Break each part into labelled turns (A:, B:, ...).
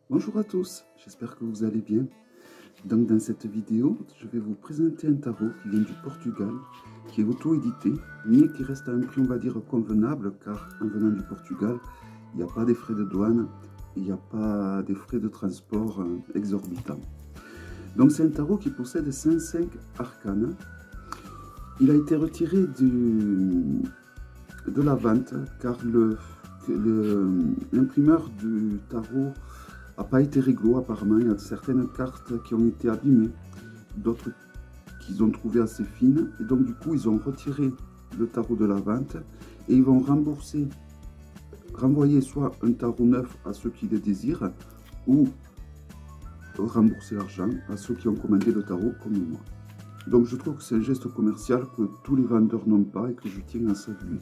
A: Bonjour à tous, j'espère que vous allez bien. Donc dans cette vidéo, je vais vous présenter un tarot qui vient du Portugal, qui est auto-édité, mais qui reste à un prix, on va dire, convenable, car en venant du Portugal, il n'y a pas des frais de douane, il n'y a pas des frais de transport exorbitants. Donc c'est un tarot qui possède 105 arcanes. Il a été retiré de la vente, car l'imprimeur du tarot n'a pas été réglo apparemment. Il y a certaines cartes qui ont été abîmées, d'autres qu'ils ont trouvées assez fines, et donc du coup ils ont retiré le tarot de la vente et ils vont renvoyer soit un tarot neuf à ceux qui le désirent, ou rembourser l'argent à ceux qui ont commandé le tarot comme moi. Donc je trouve que c'est un geste commercial que tous les vendeurs n'ont pas et que je tiens à saluer.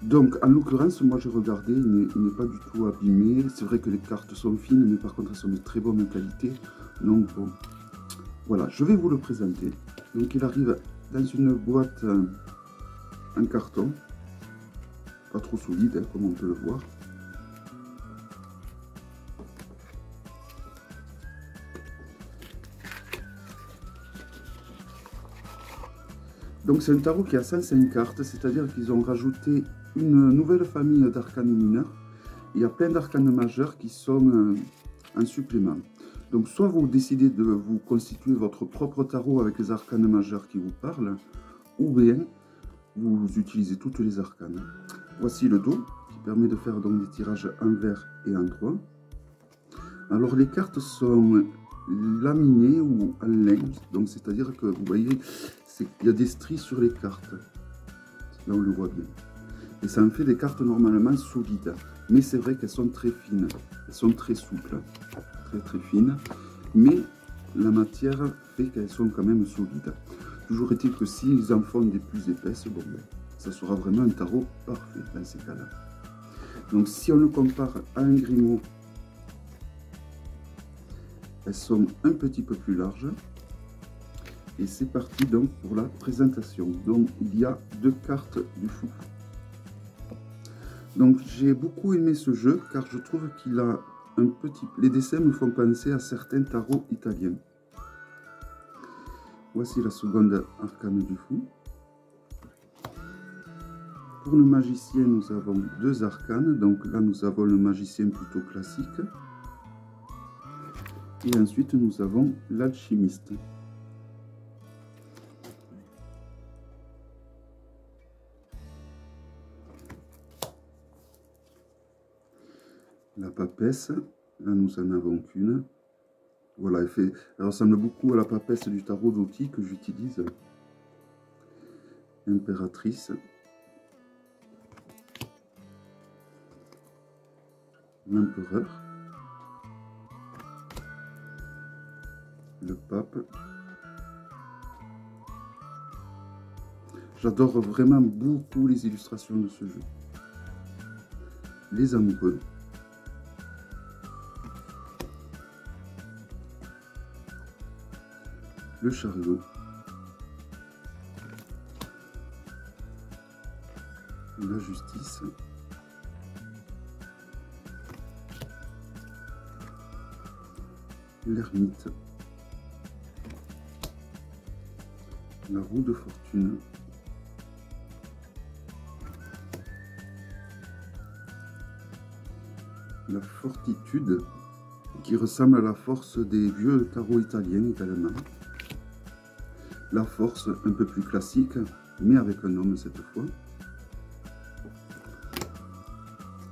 A: Donc, en l'occurrence, moi j'ai regardé, il n'est pas du tout abîmé. C'est vrai que les cartes sont fines, mais par contre elles sont de très bonne qualité. Donc bon, voilà, je vais vous le présenter. Donc il arrive dans une boîte en carton, pas trop solide, hein, comme on peut le voir. Donc c'est un tarot qui a 105 cartes, c'est-à-dire qu'ils ont rajouté une nouvelle famille d'arcanes mineurs. Il y a plein d'arcanes majeurs qui sont en supplément. Donc soit vous décidez de vous constituer votre propre tarot avec les arcanes majeurs qui vous parlent, ou bien vous utilisez toutes les arcanes. Voici le dos qui permet de faire donc des tirages en vert et en croix. Alors les cartes sont laminées ou en lin, donc c'est-à-dire que vous voyez, il y a des stries sur les cartes. Là on le voit bien. Et ça en fait des cartes normalement solides. Mais c'est vrai qu'elles sont très fines. Elles sont très souples. Très fines. Mais la matière fait qu'elles sont quand même solides. Toujours est-il que s'ils en font des plus épaisses, bon, ben, ça sera vraiment un tarot parfait dans ces cas-là. Donc si on le compare à un Grimaud, elles sont un petit peu plus larges. Et c'est parti donc pour la présentation. Donc il y a deux cartes du fou. Donc j'ai beaucoup aimé ce jeu car je trouve qu'il a un petit... Les dessins me font penser à certains tarots italiens. Voici la seconde arcane du fou. Pour le magicien, nous avons deux arcanes. Donc là, nous avons le magicien plutôt classique. Et ensuite, nous avons l'alchimiste. La papesse, là nous en avons qu'une. Voilà, elle ressemble beaucoup à la papesse du tarot d'outil que j'utilise. Impératrice. L'empereur. Le pape. J'adore vraiment beaucoup les illustrations de ce jeu. Les amoureux. Le chariot, la justice, l'ermite, la roue de fortune, la fortitude, qui ressemble à la force des vieux tarots italiens également. La force un peu plus classique, mais avec un homme cette fois.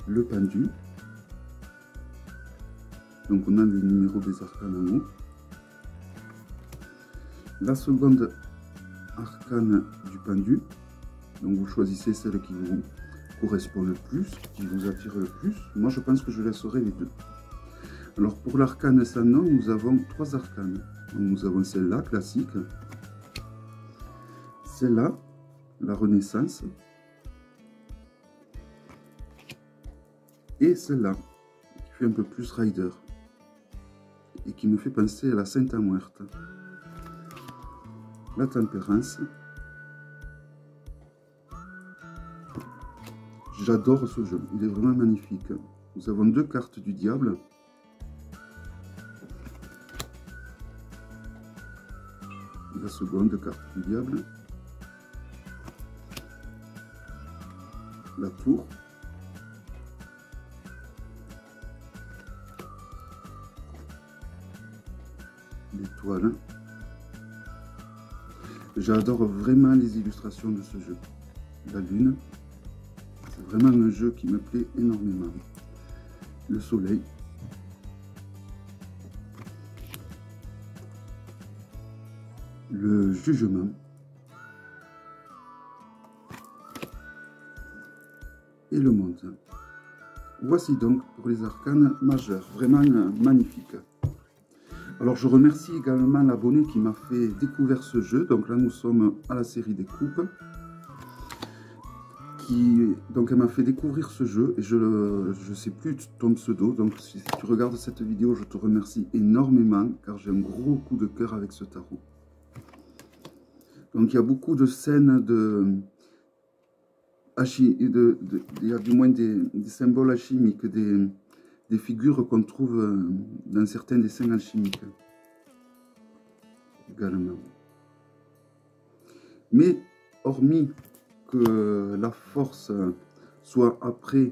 A: Le pendu. Donc on a le numéro des arcanes en haut. La seconde arcane du pendu. Donc vous choisissez celle qui vous correspond le plus, qui vous attire le plus. Moi je pense que je laisserai les deux. Alors pour l'arcane sans nom, nous avons trois arcanes. Donc, nous avons celle-là, classique. Celle-là, la Renaissance, et celle-là, qui fait un peu plus rider, et qui me fait penser à la Santa Muerte. La Tempérance. J'adore ce jeu, il est vraiment magnifique. Nous avons deux cartes du diable, la seconde carte du diable. La tour. L'étoile. J'adore vraiment les illustrations de ce jeu. La lune. C'est vraiment un jeu qui me plaît énormément. Le soleil. Le jugement. Et le monde. Voici donc pour les arcanes majeurs, vraiment magnifique. Alors je remercie également l'abonné qui m'a fait découvrir ce jeu. Donc là nous sommes à la série des coupes. Donc elle m'a fait découvrir ce jeu et je sais plus ton pseudo. Donc si tu regardes cette vidéo, je te remercie énormément car j'ai un gros coup de cœur avec ce tarot. Donc il y a beaucoup de scènes il y a du moins des symboles alchimiques, des figures qu'on trouve dans certains dessins alchimiques également. Mais hormis que la force soit après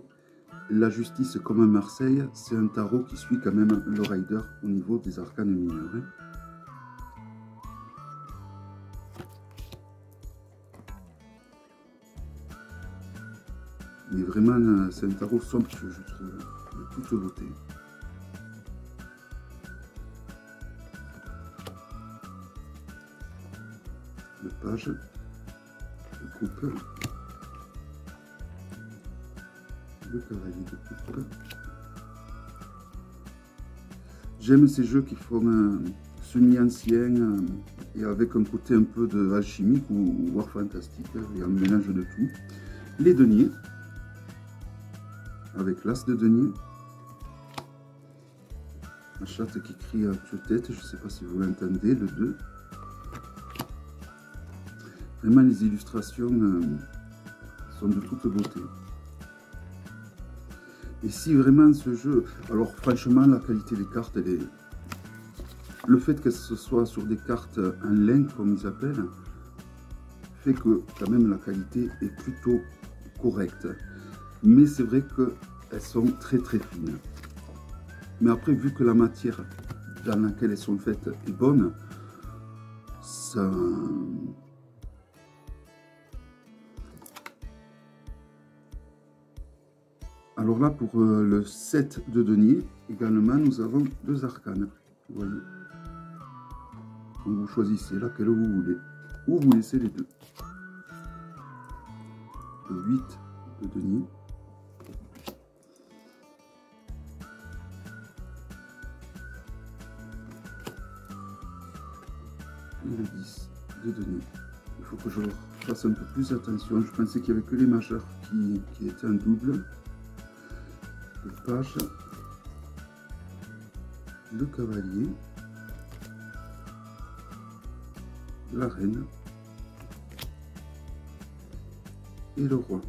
A: la justice comme à Marseille, c'est un tarot qui suit quand même le rider au niveau des arcanes mineurs. Hein. Mais vraiment, c'est un tarot somptueux, je trouve, de toute beauté. Le page, le coupe, le cavalier de coupe. J'aime ces jeux qui font semi-ancien et avec un côté un peu de alchimique ou voire fantastique, il y a un mélange de tout. Les deniers. Avec l'as de denier, la chatte qui crie à tue-tête, je ne sais pas si vous l'entendez, le 2. Vraiment les illustrations sont de toute beauté. Et si vraiment ce jeu, alors franchement la qualité des cartes, elle est... le fait que ce soit sur des cartes en lin comme ils appellent, fait que quand même la qualité est plutôt correcte. Mais c'est vrai qu'elles sont très très fines. Mais après, vu que la matière dans laquelle elles sont faites est bonne, ça... Alors là, pour le 7 de denier, également, nous avons 2 arcanes. Vous voyez. Donc vous choisissez laquelle vous voulez. Ou vous laissez les deux. Le 8 de denier. Et le 10 de denier. Il faut que je fasse un peu plus attention. Je pensais qu'il n'y avait que les majeurs qui étaient en double. Le page, le cavalier, la reine et le roi.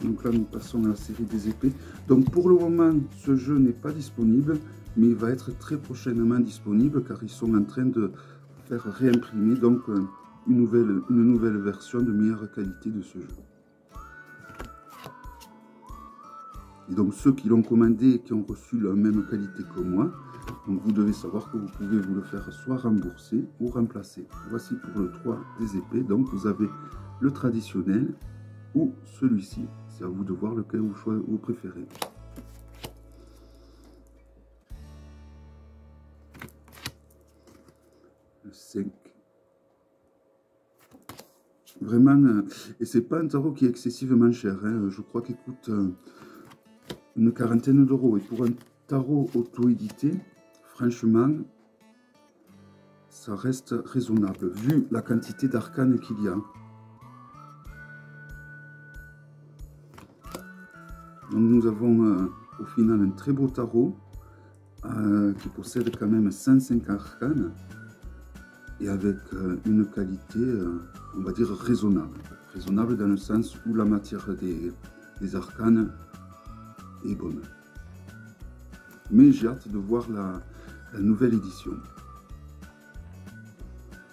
A: Donc là nous passons à la série des épées. Donc pour le moment ce jeu n'est pas disponible, mais il va être très prochainement disponible car ils sont en train de faire réimprimer donc une nouvelle version de meilleure qualité de ce jeu. Et donc ceux qui l'ont commandé et qui ont reçu la même qualité que moi, donc vous devez savoir que vous pouvez vous le faire soit rembourser ou remplacer. Voici pour le 3 des épées, donc vous avez le traditionnel ou celui-ci. C'est à vous de voir lequel vous préférez. Le 5. Vraiment, et c'est pas un tarot qui est excessivement cher, hein. Je crois qu'il coûte une quarantaine d'euros. Et pour un tarot auto-édité, franchement, ça reste raisonnable, vu la quantité d'arcanes qu'il y a. Donc nous avons au final un très beau tarot qui possède quand même 105 arcanes et avec une qualité, on va dire, raisonnable. Raisonnable dans le sens où la matière des arcanes est bonne. Mais j'ai hâte de voir la nouvelle édition.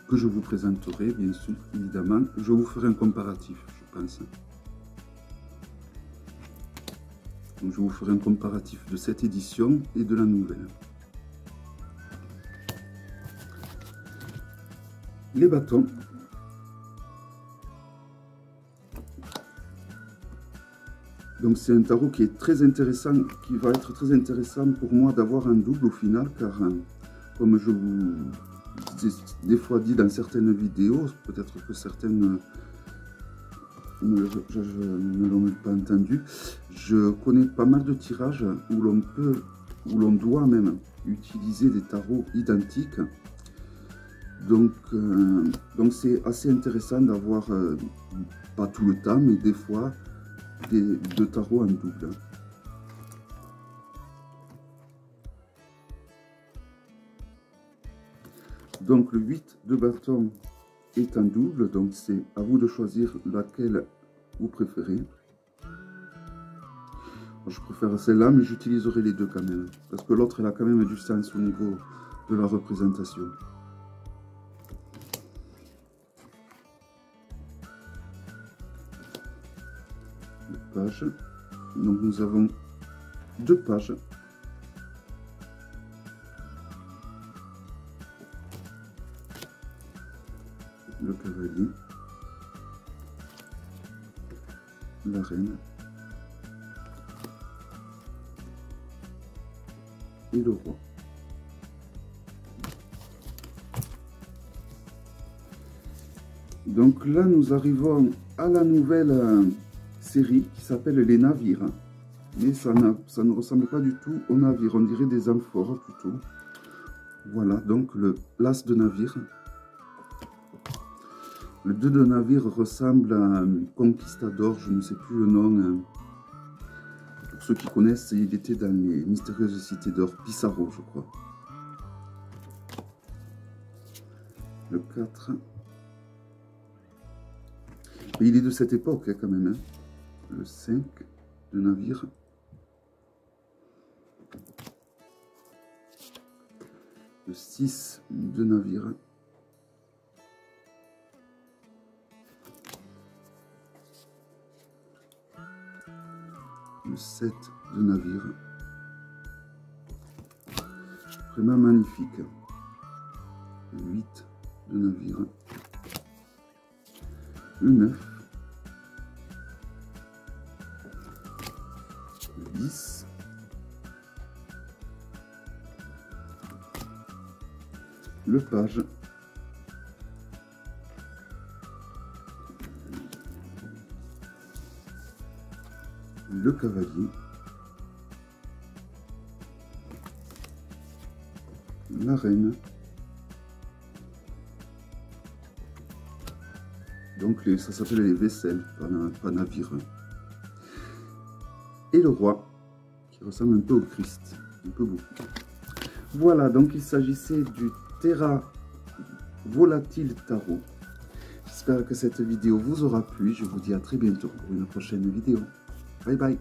A: que je vous présenterai, bien sûr, évidemment. Je vous ferai un comparatif, je pense. Donc, je vous ferai un comparatif de cette édition et de la nouvelle. Les bâtons. Donc c'est un tarot qui est très intéressant, qui va être très intéressant pour moi d'avoir un double au final, car comme je vous des fois dit dans certaines vidéos, peut-être que certaines ne l'ont pas entendu, je connais pas mal de tirages où l'on doit même utiliser des tarots identiques. Donc c'est assez intéressant d'avoir, pas tout le temps, mais des fois, deux tarots en double. Donc le 8 de bâton est en double, donc c'est à vous de choisir laquelle vous préférez. Je préfère celle-là, mais j'utiliserai les deux quand même, parce que l'autre elle a quand même du sens au niveau de la représentation. Pages. Donc nous avons 2 pages. Le cavalier, la reine et le roi. Donc là nous arrivons à la nouvelle série qui s'appelle les navires, mais ça ne ressemble pas du tout aux navires, on dirait des amphores plutôt. Voilà, donc l'as de navire. Le 2 de navire ressemble à un conquistador, je ne sais plus le nom. Pour ceux qui connaissent, il était dans les mystérieuses cités d'or, Pissarro je crois. Le 4. Et il est de cette époque quand même. Le 5 de navire. Le 6 de navire. Le 7 de navire. Vraiment magnifique. Le 8 de navire. Le 9. Le 10. Le page. Le cavalier. La reine. Donc ça s'appelle les vaisselles, pas navire. Et le roi, qui ressemble un peu au Christ, un peu beaucoup. Voilà, donc il s'agissait du Terra Volatile Tarot. J'espère que cette vidéo vous aura plu. Je vous dis à très bientôt pour une prochaine vidéo. Bye bye.